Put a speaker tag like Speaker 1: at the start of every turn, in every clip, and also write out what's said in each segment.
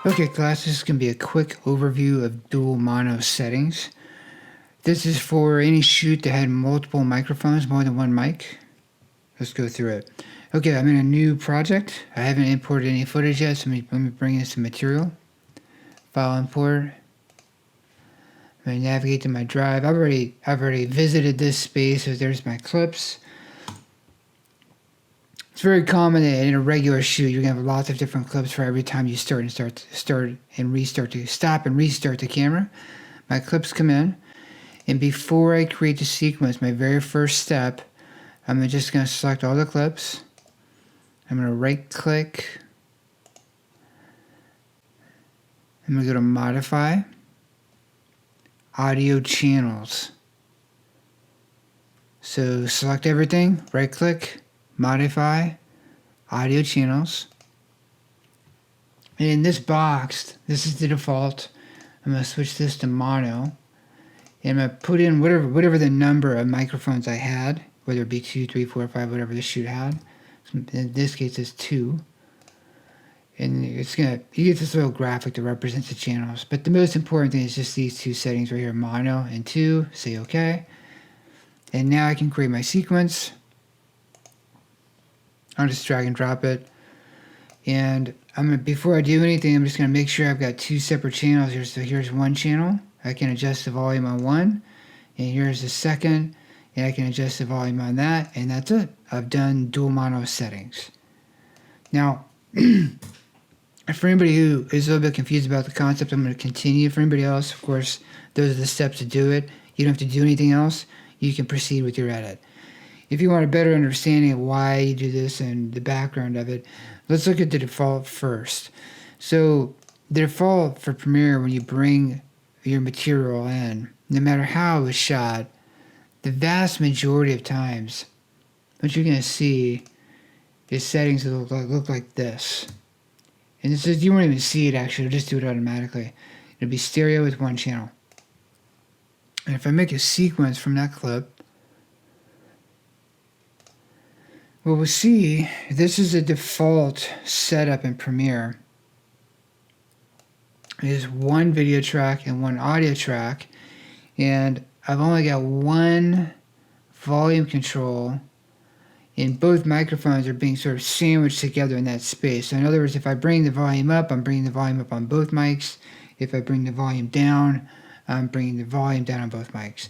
Speaker 1: Okay class, this is going to be a quick overview of dual mono settings. This is for any shoot that had multiple microphones, more than one mic. Let's go through it. Okay, I'm in a new project. I haven't imported any footage yet, so let me bring in some material. File import. I'm going to navigate to my drive. I've already visited this space, so there's my clips. It's very common that in a regular shoot you're going to have lots of different clips for every time you stop and restart the camera. My clips come in, and before I create the sequence, my very first step, I'm just going to select all the clips. I'm going to right click. I'm going to go to Modify, Audio Channels. So select everything, right click, Modify, Audio Channels. And in this box, this is the default. I'm going to switch this to mono. And I'm going to put in whatever the number of microphones I had, whether it be 2, 3, 4, 5, whatever the shoot had. In this case, it's 2. And you get this little graphic that represents the channels. But the most important thing is just these two settings right here, mono and 2. Say OK. And now I can create my sequence. I'll just drag and drop it. And before I do anything, I'm just going to make sure I've got 2 separate channels here. So here's one channel. I can adjust the volume on one. And here's the second. And I can adjust the volume on that. And that's it. I've done dual mono settings. Now, for anybody who is a little bit confused about the concept, I'm going to continue. For anybody else, of course, those are the steps to do it. You don't have to do anything else. You can proceed with your edit. If you want a better understanding of why you do this and the background of it, let's look at the default first. So the default for Premiere, when you bring your material in, no matter how it was shot, the vast majority of times, what you're going to see is settings that look like this. And this is, you won't even see it actually, it'll just do it automatically. It'll be stereo with one channel. And if I make a sequence from that clip, what we'll see, this is a default setup in Premiere. It is one video track and one audio track, and I've only got one volume control, and both microphones are being sort of sandwiched together in that space. So in other words, if I bring the volume up, I'm bringing the volume up on both mics. If I bring the volume down, I'm bringing the volume down on both mics.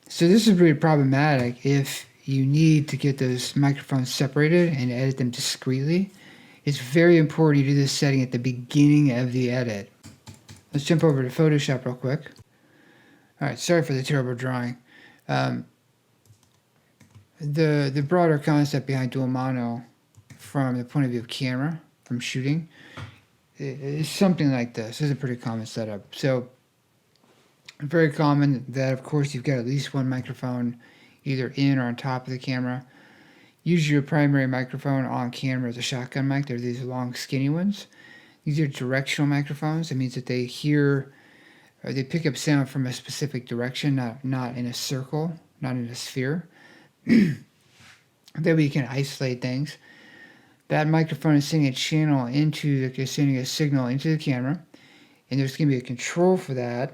Speaker 1: So this is really problematic if you need to get those microphones separated and edit them discreetly. It's very important you do this setting at the beginning of the edit. Let's jump over to Photoshop real quick. Alright, sorry for the terrible drawing. The broader concept behind dual mono from the point of view of camera, from shooting, is something like this. This is a pretty common setup. So, very common that, of course, you've got at least one microphone either in or on top of the camera. Use your primary microphone on camera as a shotgun mic. They're these long, skinny ones. These are directional microphones. That means that they pick up sound from a specific direction, not in a circle, not in a sphere. That way you can isolate things. That microphone is sending a signal into the camera, and there's going to be a control for that.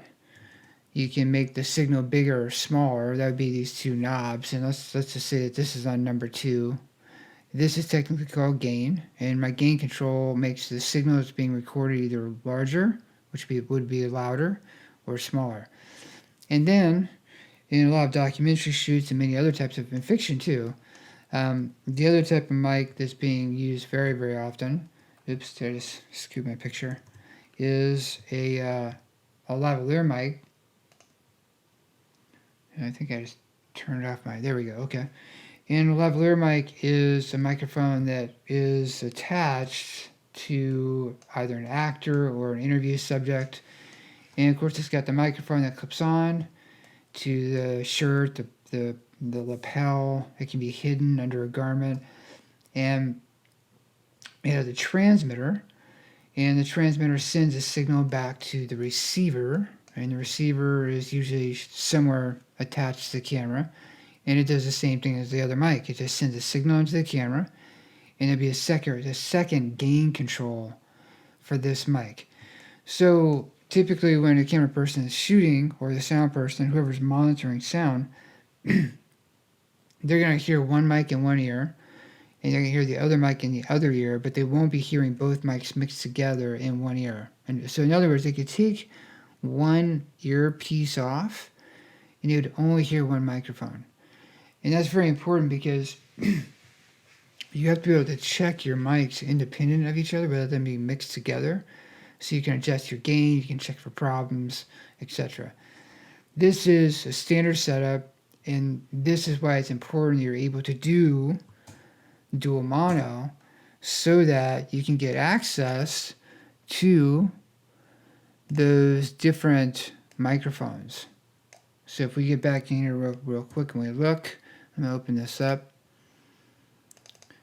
Speaker 1: You can make the signal bigger or smaller. That would be these two knobs. And let's just say that this is on number 2. This is technically called gain, and my gain control makes the signal that's being recorded either larger, which would be louder, or smaller. And then, in a lot of documentary shoots and many other types of in fiction too, the other type of mic that's being used very, very often, oops, did I just scoop my picture, is a lavalier mic. And I think I just turned off there we go, okay. And a lavalier mic is a microphone that is attached to either an actor or an interview subject. And of course it's got the microphone that clips on to the shirt, the lapel. It can be hidden under a garment. And it has a transmitter. And the transmitter sends a signal back to the receiver. And the receiver is usually somewhere attached to the camera, and it does the same thing as the other mic. It just sends a signal into the camera, and there'll be a second gain control for this mic. So typically when a camera person is shooting, or the sound person, whoever's monitoring sound, they're going to hear one mic in one ear, and they're going to hear the other mic in the other ear, but they won't be hearing both mics mixed together in one ear. And so in other words, they could take one earpiece off, and you would only hear one microphone. And that's very important because you have to be able to check your mics independent of each other without them being mixed together. So you can adjust your gain, you can check for problems, etc. This is a standard setup, and this is why it's important you're able to do dual mono so that you can get access to those different microphones. So if we get back in here real quick and we look, I'm going to open this up.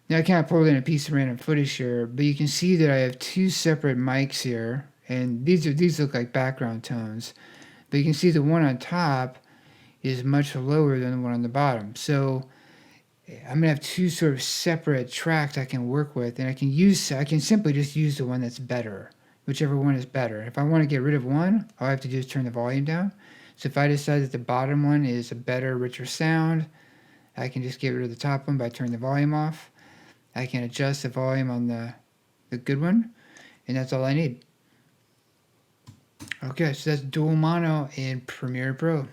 Speaker 1: Now I kind of pulled in a piece of random footage here, but you can see that I have two separate mics here, and these look like background tones. But you can see the one on top is much lower than the one on the bottom. So I'm gonna have two sort of separate tracks I can work with, and I can simply just use the one that's better, whichever one is better. If I want to get rid of one, all I have to do is turn the volume down. So if I decide that the bottom one is a better, richer sound, I can just get rid of the top one by turning the volume off. I can adjust the volume on the good one, and that's all I need. Okay, so that's dual mono in Premiere Pro.